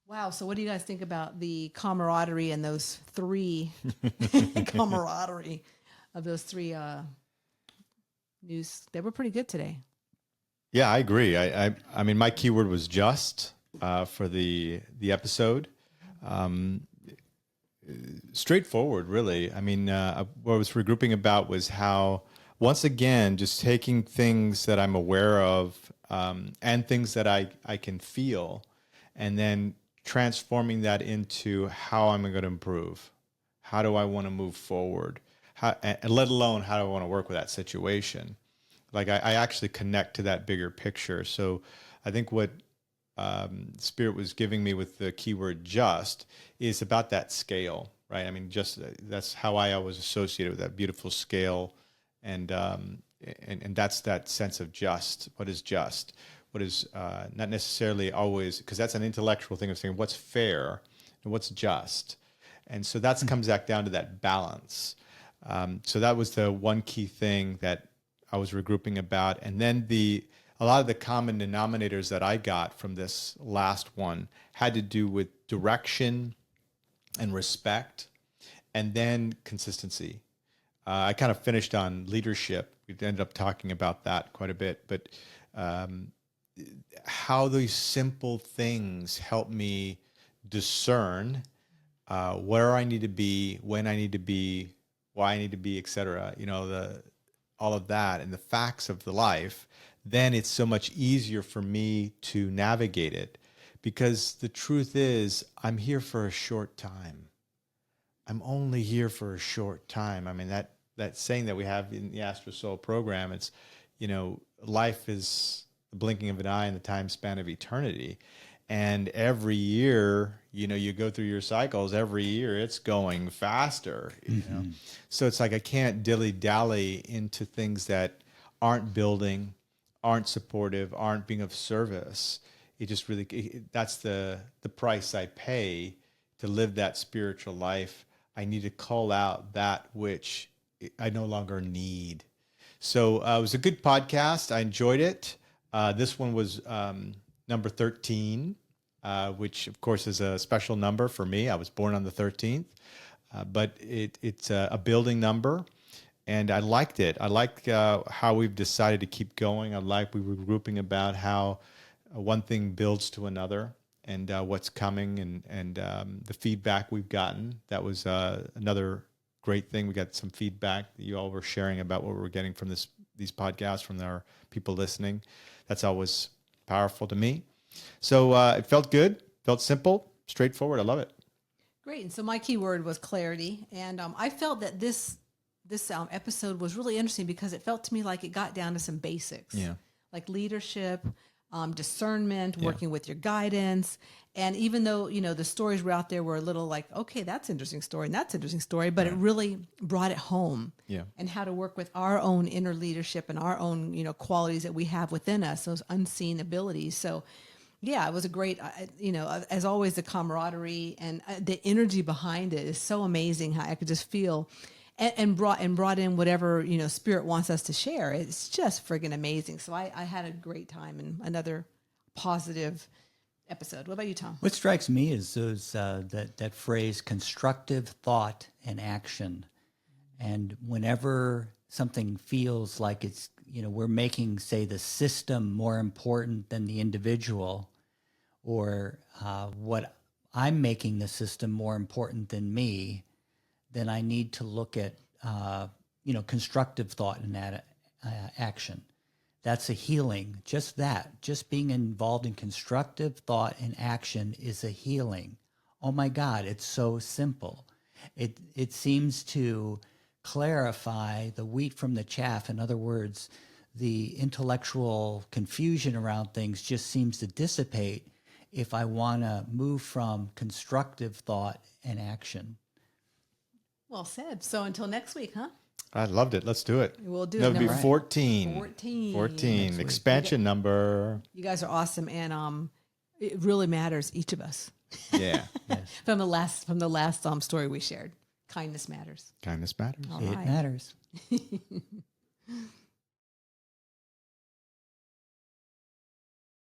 Wow. So what do you guys think about the camaraderie and those three camaraderie of those three news? They were pretty good today. Yeah, I agree. I mean, my keyword was just for the episode. Straightforward, really. I mean, what I was regrouping about was how, once again, just taking things that I'm aware of and things that I can feel, and then transforming that into how I'm going to improve. How do I want to move forward? And let alone how do I want to work with that situation? Like I actually connect to that bigger picture. So I think what Spirit was giving me with the keyword just is about that scale, right? I mean, just that's how I always associated with that beautiful scale. And that's that sense of just. What is just? What is not necessarily always, because that's an intellectual thing of saying what's fair and what's just. And so that comes back down to that balance. So that was the one key thing that I was regrouping about. And then a lot of the common denominators that I got from this last one had to do with direction and respect, and then consistency. I kind of finished on leadership. We ended up talking about that quite a bit, but how these simple things help me discern where I need to be, when I need to be, why I need to be, etc. All of that and the facts of the life, then it's so much easier for me to navigate it, because the truth is I'm here for a short time. I'm only here for a short time. I mean, that saying that we have in the Astro Soul program, it's, life is the blinking of an eye in the time span of eternity. And every year, you go through your cycles, every year it's going faster, So it's like I can't dilly-dally into things that aren't building, aren't supportive, aren't being of service. It just really, that's the price I pay to live that spiritual life. I need to call out that which I no longer need. So it was a good podcast. I enjoyed it. This one was number 13, which of course is a special number for me. I was born on the 13th, but it's a building number, and I liked it. I like how we've decided to keep going. We were grouping about how one thing builds to another, and what's coming, and the feedback we've gotten. That was another great thing. We got some feedback that you all were sharing about what we're getting from these podcasts from our people listening. That's always powerful to me. So it felt good, felt simple, straightforward. I love it. Great. And so my keyword was clarity. And I felt that this episode was really interesting because it felt to me like it got down to some basics, like leadership, discernment, working with your guidance. And even though, the stories were out there were a little like, okay, that's an interesting story and that's an interesting story, but it really brought it home and how to work with our own inner leadership and our own, qualities that we have within us, those unseen abilities. So yeah, it was a great, as always, the camaraderie and the energy behind it is so amazing how I could just feel and brought in whatever, Spirit wants us to share. It's just friggin' amazing. So I had a great time and another positive episode. What about you, Tom? What strikes me is that phrase, constructive thought and action. And whenever something feels like it's, we're making, say, the system more important than the individual, or what I'm making the system more important than me, then I need to look at, constructive thought and action. That's a healing. Just being involved in constructive thought and action is a healing. Oh my God, it's so simple. It seems to clarify the wheat from the chaff. In other words, the intellectual confusion around things just seems to dissipate if I want to move from constructive thought and action. Well said. So until next week, huh? I loved it. Let's do it. We'll do That it. would be Number 14. 14. Expansion number. You guys are awesome, and it really matters, each of us. Yeah. Yes. From the last story we shared, kindness matters. Kindness matters. All It right. matters.